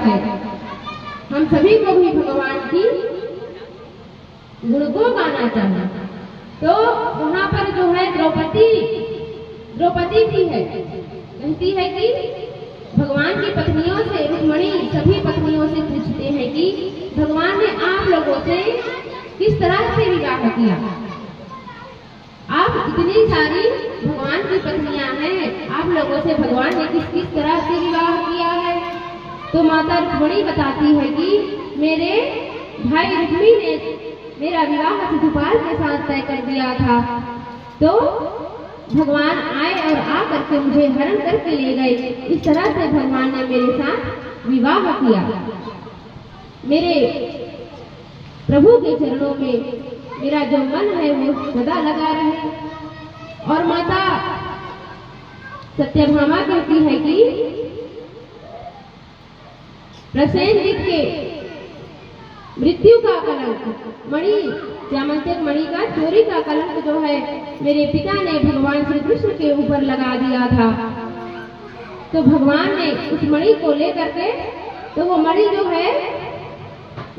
है। हम सभी को भी भगवान की गुण को गाना चाहिए। तो वहाँ पर जो है द्रौपदी भी है, कहती है कि भगवान की पत्नियों से, रुक्मिणी सभी पत्नियों से पूछते हैं कि भगवान ने आप लोगों से किस तरह से विवाह किया। आप इतनी सारी भगवान की पत्नियां हैं, आप लोगों से भगवान ने किस किस तरह से विवाह किया है। तो माता रुक्मिणी बताती है कि मेरे भाई रुक्मी ने मेरा विवाह शिशुपाल के साथ तय कर दिया था। तो भगवान आए और आ करके मुझे हरण करके ले गए। इस तरह से भगवान ने मेरे साथ विवाह किया। मेरे प्रभु के चरणों में मेरा जो मन है वो सदा लगा रहे। और माता सत्यभामा कहती है कि प्रसेनजित के मृत्यु का कलंक, मणि जामंतिक मणि का चोरी का कलंक जो है मेरे पिता ने भगवान श्री कृष्ण के ऊपर लगा दिया था। तो भगवान ने उस मणि को लेकर के, तो वो मणि जो है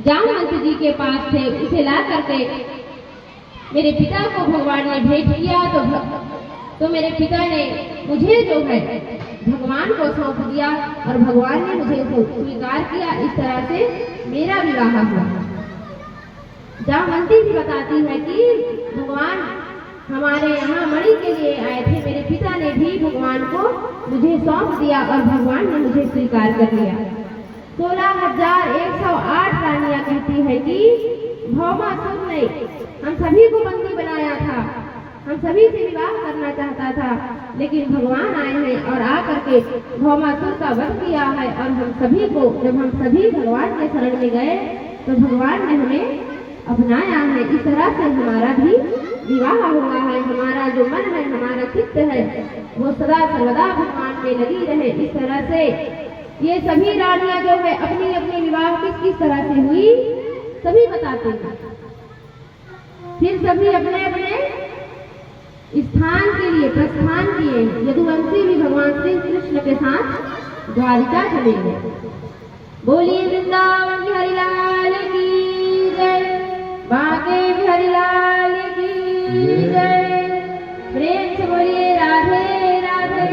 जामवंत जी के पास थे, उसे ला करके मेरे पिता को भगवान ने भेंट किया। तो मेरे पिता ने मुझे जो है भगवान को सौंप दिया और भगवान ने मुझे स्वीकार किया। इस तरह से मेरा विवाह हुआ। जामवंती भी बताती है कि भगवान हमारे यहाँ मणि के लिए आए थे, मेरे पिता ने भी भगवान को मुझे सौंप दिया और भगवान ने मुझे स्वीकार कर लिया। 16,108 रानियां कहती है कि भौमासुर ने हम सभी को बंदी बनाया था, हम सभी से विवाह करना चाहता था, लेकिन भगवान आए हैं और आकर के भौमासुर का वध किया है। और हम सभी को, जब हम सभी भगवान के शरण में गए तो भगवान ने हमें अपनाया है। इस तरह से हमारा भी विवाह हुआ है। हमारा जो मन है, हमारा चित्त है, वो सदा सर्वदा भगवान में लगी रहे। इस तरह से ये सभी रानियां जो है अपनी अपनी विवाह किस किस तरह से हुई सभी बताते हैं। फिर सभी अपने अपने स्थान के लिए प्रस्थान किए। यदुवंशी भी भगवान श्री कृष्ण के साथ द्वारिका चले गए। बोलिए वृंदावन बिहारी लाल की जय, बांके बिहारी लाल की जय। प्रेम से बोलिए राधे राधे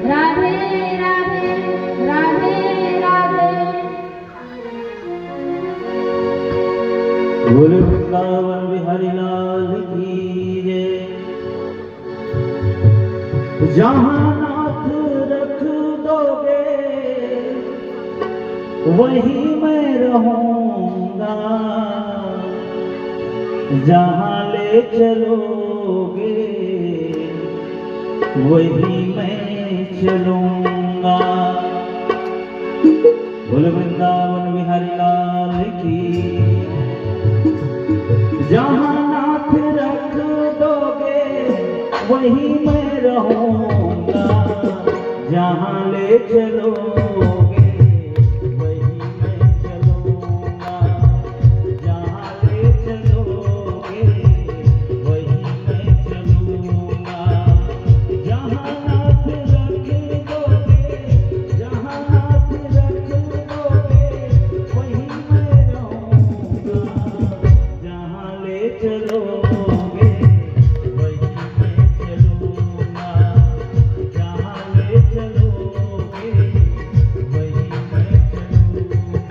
राधे राधे राधे राधे। बोले वृंदावन बिहारी लाल की जय। जहाँ नाथ रख दोगे वहीं मैं रहूंगा, जहाँ ले चलोगे वहीं मैं चलूंगा। बोले वृंदावन बिहारी लाल की। जहाँ नाथ रख दोगे वहीं मैं रहूंगा, जहाँ ले चलोगे वहीं मैं चलूंगा, जहाँ ले चलोगे वहीं मैं चलूंगा। जहाँ नाथ रख दोगे, जहाँ नाथ रख दोगे वहीं मैं रहूंगा, जहाँ ले चलोगे वहीं मैं चलूंगा, जहाँ ले चलोगे वहीं मैं चलूंगा।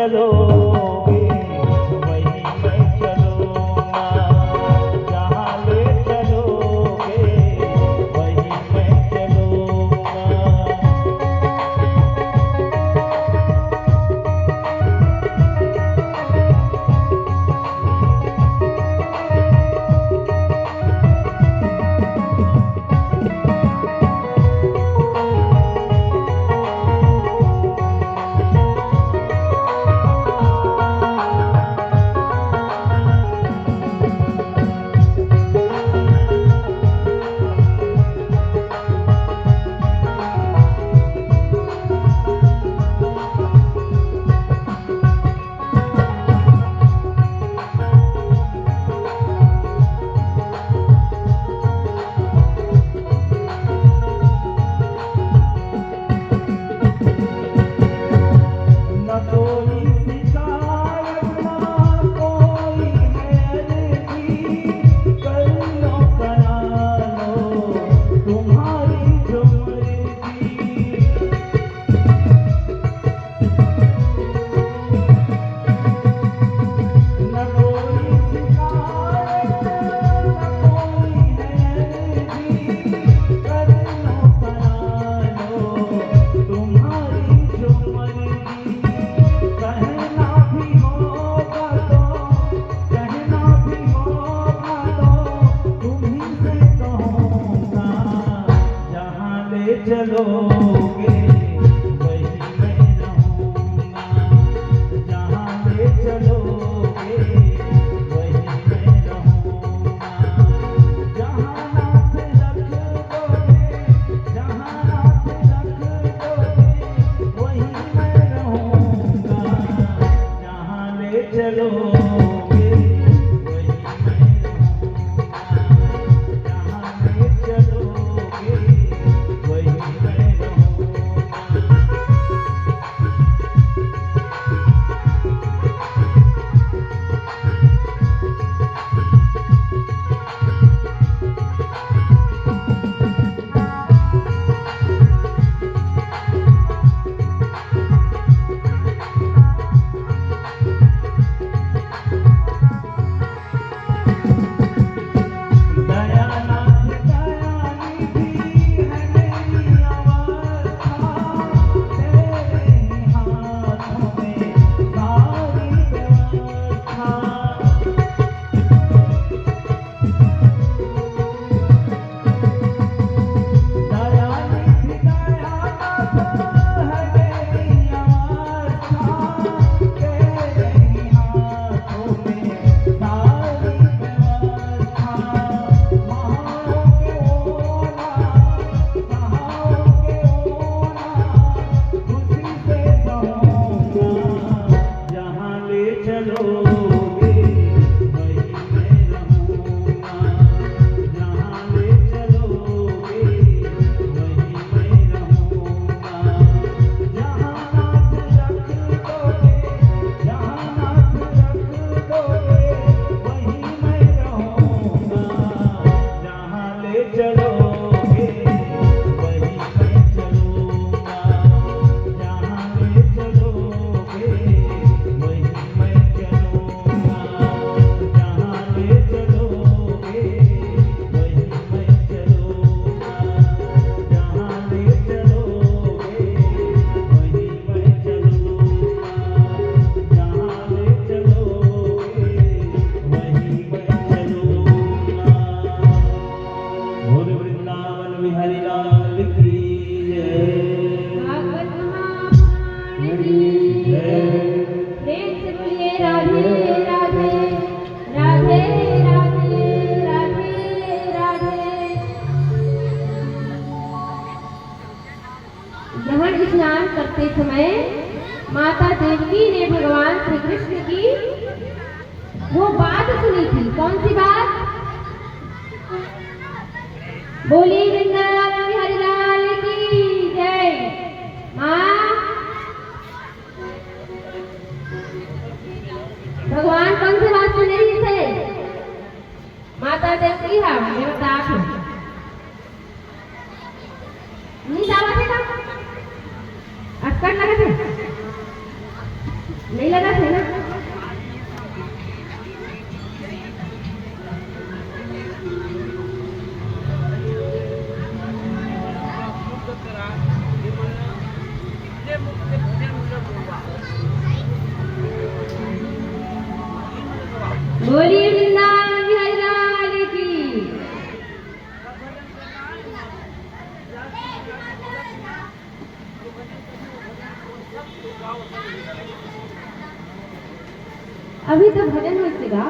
चलोगे वहीं मैं चलूँगा, जहाँ ले चलोगे वहीं मैं चलूँगा। चलोगे वहीं मैं रहूँगा, जहाँ ले चलोगे वहीं मैं रहूँगा, जहाँ हाथ रख दोगे, जहाँ हाथ रख दोगे वहीं मैं रहूँगा, जहाँ ले चलोगे वहीं मैं रहूँगा, जहाँ ले चलोगे वहीं मैं रहूँगा। दयानाथ दयानिधि है मेरी अवस्था, तेरे ही हाथों में सारी व्यवस्था। दयानिधि दयानाथ है मेरी अवस्था, तेरे ही हाथों में सारी व्यवस्था। महाओं के ओला, सहाओं के ओला, खुशी से सहूँगा, जहाँ ले चलोगे वहीं मैं रहूँगा, जहाँ ले चलोगे वहीं मैं रहूँगा, जहाँ हाथ रख दोगे, जहाँ हाथ रख दोगे वहीं मैं रहूँगा, जहाँ ले चलोगे वहीं मैं चलूँगा, जहाँ ले चलोगे वहीं मैं चलूँगा, जहाँ ले चलोगे वहीं मैं चलूँगा, जहाँ ले चलोगे वहीं मैं चलूँगा, जहाँ ले चलोगे वहीं मैं चलूँगा। बोल वृंदावन बिहारी लाल की जय। भागवत महापुराण की जय। प्रेम से बोलिए राधे राधे राधे राधे राधे राधे। ग्रहण स्नान करते समय माता देवकी ने भगवान श्री कृष्ण की वो बात सुनी थी। कौन सी बात? बोली वृंदावन बिहारी लाल की जय। माँ, भगवान कौन सी बात सुन रही थे? माता देवकी है देवता नहीं दावा थे ना अटकट लगे थे नहीं लगा थे ना? बोलिए वृंदावन बिहारी लाल की। अभी तो भजन में सीगा,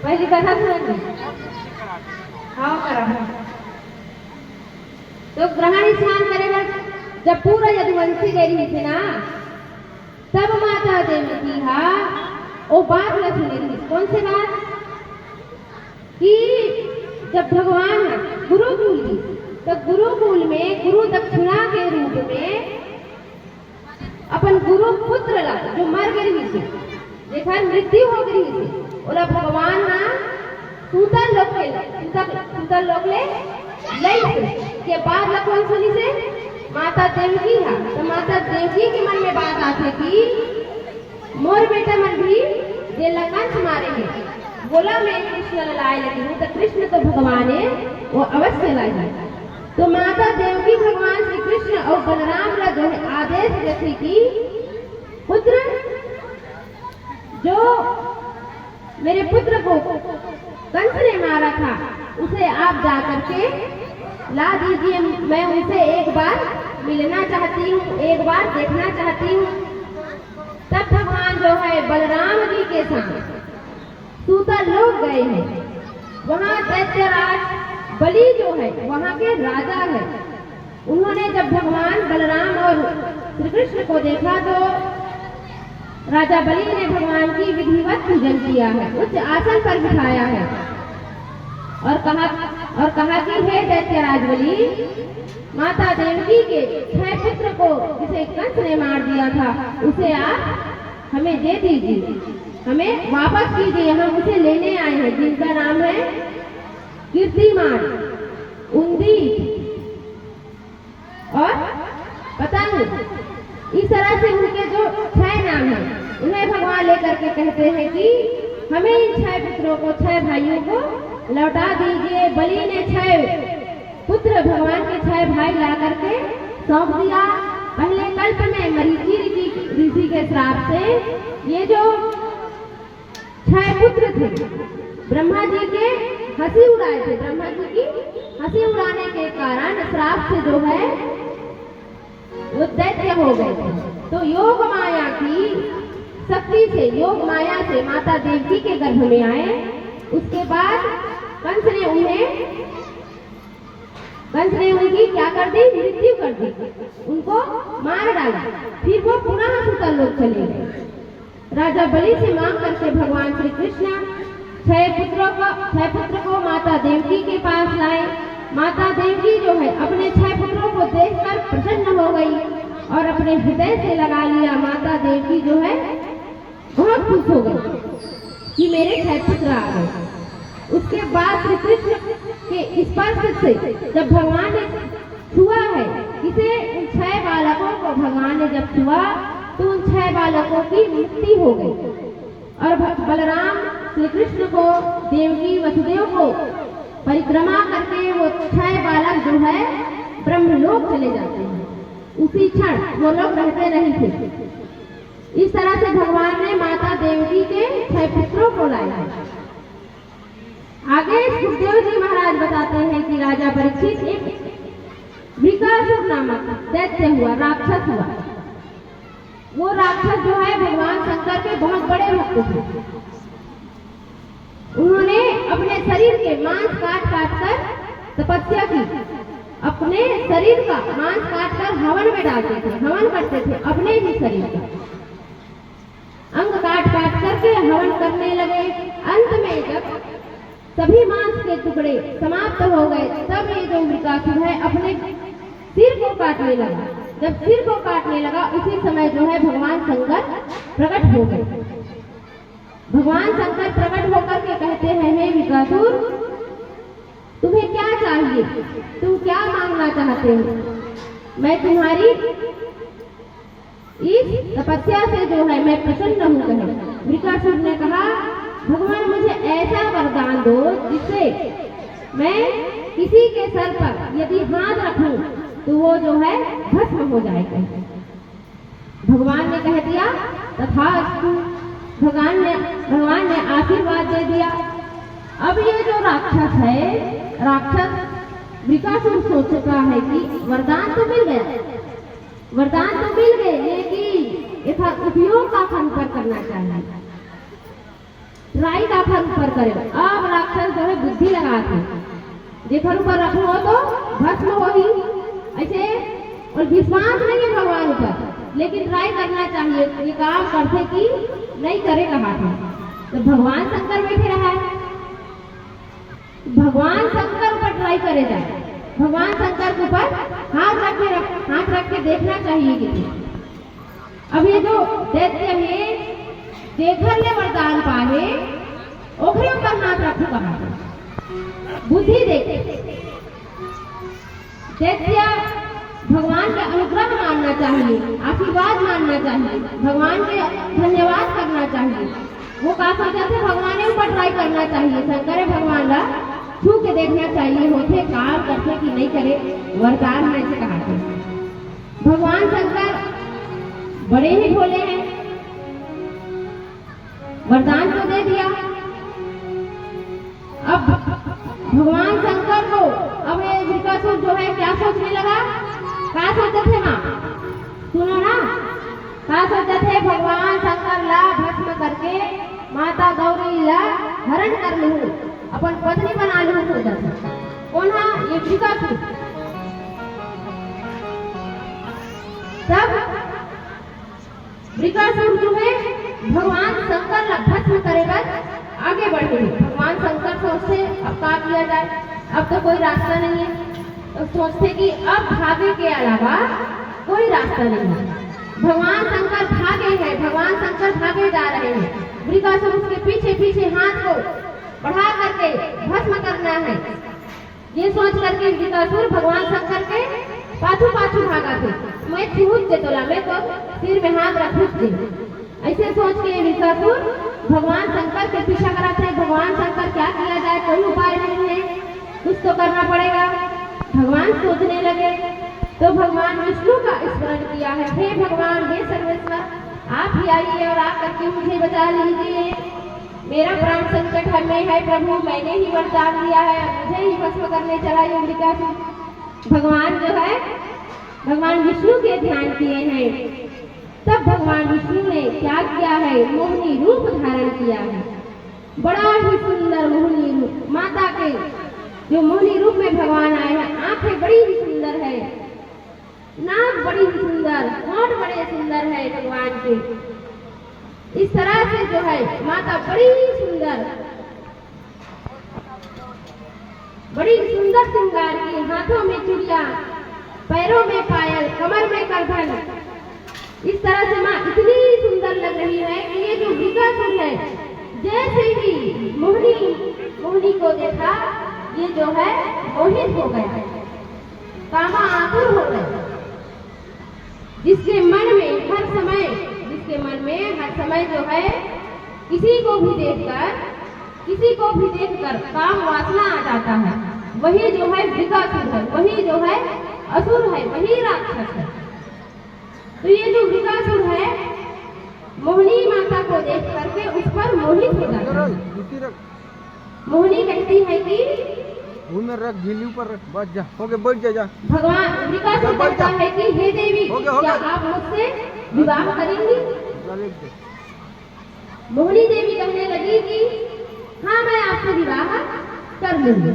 पहले कथा सुन। हाँ करा। तो ग्रहण स्नान करेगा जब पूरा यदुवंशी गई रही थी ना, तब माता देवी की वो बात न सुनी थी। कौन सी बात? कि जब भगवान गुरुकुल थी, तो गुरुकुल में गुरु दक्षिणा के रूप में अपन गुरु पुत्र ला जो मर गई थी, देखा मृत्यु हो गई थी, और भगवान ना सूतल लोग ले के बाद लखन सुनी से माता देवकी है। तो माता देवकी के मन में बात आती कि मोर बेटा मन भी ये लखन मारेंगे, बोला मैं कृष्ण लाए लगी हूँ, तो कृष्ण तो भगवान है, वो अवश्य लाए। तो माता देवकी भगवान श्री कृष्ण और बलराम का जो है आदेश देती कि पुत्र, जो मेरे पुत्र को कंस ने मारा था उसे आप जा करके ला दीजिए, मैं उसे एक बार मिलना चाहती हूँ, एक बार देखना चाहती हूँ। तब भगवान जो है बलराम जी के साथ सूतल लोग गए हैं। वहाँ दैत्यराज बलि जो है वहाँ के राजा है। उन्होंने जब भगवान बलराम और श्री कृष्ण को देखा तो राजा बलि ने भगवान की विधिवत पूजन किया है, उच्च आसन पर बिठाया है और कहा कि हे दैत्यराज बलि, माता देवकी के 6 पुत्र को जिसे कंस ने मार दिया था उसे आप हमें दे दीजिए, हमें वापस कीजिए, हम उसे लेने आए हैं, जिनका नाम है कीर्तिमान, उन्दी और पतंग। इस तरह से उनके जो 6 नाम हैं उन्हें भगवान लेकर के कहते हैं कि हमें इन 6 पुत्रों को, 6 भाइयों को लौटा दीजिए। बलि ने 6 पुत्र भगवान के 6 भाई ला करके सौंप दिया। पहले कल्प में मरीचि ऋषि के श्राप से ये जो 6 पुत्र थे ब्रह्मा जी के हंसी उड़ाए थे, ब्रह्मा जी की हंसी उड़ाने के कारण श्राप से जो है वो दैत्य हो गए थे। तो योग माया की शक्ति से, योग माया से माता देवकी के गर्भ में आए। उसके बाद कंस ने उनकी क्या कर दी? मृत्यु कर दी, उनको मार डाला। फिर वो पुनः सूतल लोग चले गए। राजा बलि से मांग करके भगवान श्री कृष्ण 6 पुत्र को माता देवकी के पास लाए। माता देवकी जो है अपने 6 पुत्रों को देखकर प्रसन्न हो गई और अपने हृदय से लगा लिया। माता देवकी जो है बहुत खुश हो गई कि मेरे 6 पुत्र आ गए। उसके बाद श्री कृष्ण के स्पर्श से जब भगवान ने छुआ है, इसे उन 6 बालकों को भगवान ने जब छुआ तो उन 6 बालकों की मृत्यु हो गई और बलराम श्री कृष्ण को, देवकी वसुदेव को परिक्रमा करके वो 6 बालक जो है ब्रह्मलोक चले जाते हैं। उसी क्षण वो लोग रहते नहीं थे। इस तरह से भगवान ने माता देवकी के 6 पुत्रों को लाया। आगे सुखदेव जी महाराज बताते हैं कि राजा परीक्षित एक वृकासुर नामक दैत्य हुआ, राक्षस हुआ। वो राक्षस जो है भगवान शंकर के बहुत बड़े भक्त थे। उन्होंने अपने शरीर के मांस काट कर तपस्या की, अपने शरीर का मांस काट कर हवन में डालते थे, हवन करते थे अपने ही शरीर का अंग काट करके हवन करने लगे। अंत में जब सभी मांस के टुकड़े समाप्त हो गए तब ये जो वृकासुर है अपने सिर को काटने लगा। जब सिर को काटने लगा उसी समय जो है भगवान शंकर प्रकट हो गए। भगवान शंकर प्रकट होकर के कहते हैं, हे वृकासुर, तुम्हें क्या चाहिए? तुम क्या मांगना चाहते हो? मैं तुम्हारी इस तपस्या से जो है मैं प्रसन्न हूँ कहे। वृकासुर ने कहा भगवान मुझे ऐसा वरदान दो जिससे मैं किसी के सर पर यदि हाथ रखूं तो वो जो है भस्म हो जाएगा। भगवान ने कह दिया तथास्तु। भगवान ने आशीर्वाद दे दिया। अब ये जो राक्षस है, राक्षस वृकासुर सोच चुका है कि वरदान तो मिल गए लेकिन इसका उपयोग का फल पर करना चाहिए, ट्राई का फल पर करे। अब राक्षस जो है बुद्धि लगाते जेखर ऊपर रखो तो भस्म होगी ऐसे, और विश्वास नहीं है भगवान पर, लेकिन ट्राई करना चाहिए ये काम करते कि नहीं करे कहा था। तो भगवान शंकर बैठे रहा है, भगवान शंकर पर ट्राई करे जाए, भगवान शंकर के ऊपर हाथ रख के देखना चाहिए कि अब ये जो दैत्य है जेखर ले वरदान पाए ओखरे ऊपर हाथ रखो कहा। बुद्धि देखे दैत्य भगवान का अनुग्रह मानना चाहिए, आशीर्वाद मानना चाहिए, भगवान के धन्यवाद करना चाहिए। वो कहा सोचा थे भगवान के ऊपर ट्राई करना चाहिए, शंकर भगवान का छू के देखना चाहिए होते काम करते कि नहीं करे वरदान में से कहा थे। भगवान शंकर बड़े ही भोले हैं, वरदान तो दे दिया। अब भगवान शंकर को अब ये वृकासुर जो है क्या सोचने लगा, क्या सोचते थे माँ सुनो ना, क्या सोचते थे भगवान शंकर ला भस्म करके माता गौरी ला हरण कर लूं, अपन पत्नी बना लूं सोचा था। कौन है ये वृकासुर। तब वृकासुर जो है भगवान शंकर ला भस्म करेगा आगे बढ़े। भगवान शंकर सोचते अब क्या किया जाए, अब तो कोई रास्ता नहीं है, तो सोचते कि अब भागे के अलावा कोई रास्ता नहीं है। भगवान शंकर भागे हैं, भगवान शंकर भागे जा रहे हैं, वृकासुर उसके पीछे पीछे हाथ को बढ़ा करके भस्म करना है। ये सोच करके वृकासुर भगवान शंकर के पाछू पाछू भागा थे, मैं छूट दे तोला, मैं तो सिर में हाथ रख दे, ऐसे सोच के वृकासुर भगवान शंकर के पीछा कराते हैं। भगवान शंकर क्या किया जाए, कोई उपाय नहीं है, कुछ तो करना पड़ेगा। भगवान सोचने लगे तो भगवान विष्णु का स्मरण किया है, हे भगवान हे सर्वेश्वर आप ही आइए और आकर के मुझे बचा लीजिए, मेरा प्राण संकट में है प्रभु, मैंने ही वरदान दिया है, मुझे ही भस्म करने चला ये वृकासुर। भगवान जो है भगवान विष्णु के ध्यान किए हैं। तब भगवान विष्णु ने क्या किया है, मोहिनी रूप धारण किया है, बड़ा ही सुंदर मोहिनी रूप। माता के जो मोहिनी रूप में भगवान आए हैं, आंखें बड़ी ही सुंदर है, नाक बड़ी ही सुंदर, होंठ बड़े सुंदर है भगवान के। इस तरह से जो है माता बड़ी सुंदर श्रृंगार की, हाथों में चूड़िया, पैरों में पायल, कमर में करधन, इस तरह से माँ इतनी सुंदर लग रही है कि ये जो वृकासुर है जैसे ही मोहिनी को देखा ये जो है मोहित हो गया, कामातुर हो गया, जिसके मन में हर समय जो है किसी को भी देखकर काम वासना आ जाता है, वही जो है वृकासुर है, वही जो है असुर है, वही राक्षस है। तो ये जो वृकासुर है मोहिनी माता को देख करके उस पर मोहित हो जाता है। मोहिनी कहती है कि रख झीली ऊपर रख, बच जा, हो गया, बैठ जा। भगवान वृकासुर कहता है कि हे देवी क्या आप मुझसे विवाह करेंगी। मोहिनी देवी कहने लगी कि हाँ मैं आपसे विवाह कर लूंगी,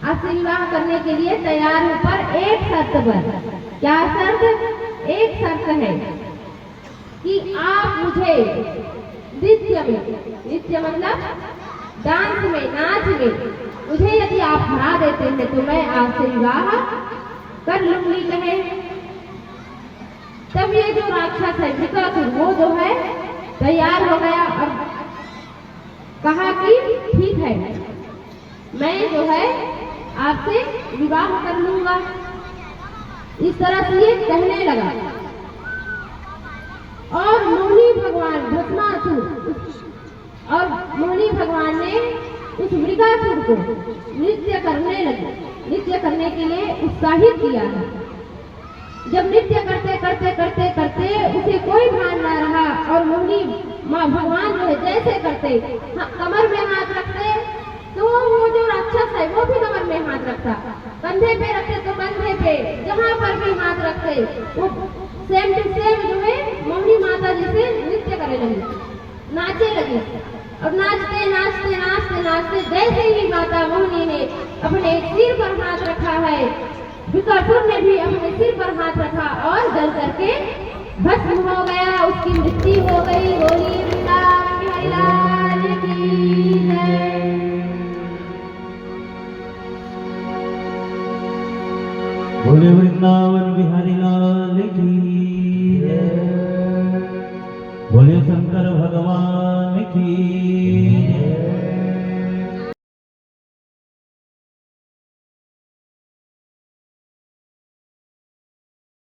आपसे विवाह करने के लिए तैयार हूँ, पर एक शर्त पर। क्या शर्त? एक शर्त है कि आप मुझे नृत्य मतलब डांस में, नाच में मुझे यदि आप हरा देते हैं तो मैं आपसे विवाह कर लूंगी कहे। तब ये जो राक्षस है वृकासुर वो जो है तैयार हो गया और कहा कि ठीक है मैं जो है आपसे विवाह कर लूंगा। इस तरह से ये कहने लगा। उस मृगासुर को नृत्य करने लगी, नृत्य करने के लिए उत्साहित किया है। जब नृत्य करते करते करते करते उसे कोई भान ना रहा और मोहिनी माँ भगवान जो है जैसे करते कमर में हाथ रखते तो वो जो राक्षस है वो भी कमर में हाथ रखता, कंधे पे रखते तो कंधे पे, जहाँ पर भी हाथ रखते वो सेम टू सेम जो है मोहिनी माता जी से नृत्य करने लगी, नाचे लगी। और नाचते नाचते नाचते नाचते जैसे ही माता मोहिनी ने अपने सिर पर हाथ रखा है, विकासुर ने भी अपने सिर पर हाथ रखा और जल करके भस्म हो गया, उसकी मृत्यु हो गई। बोली वृंदावन बिहारी लाल की जय। बोले वृंदावन बिहारी लाल की जय। बोले शंकर भगवान की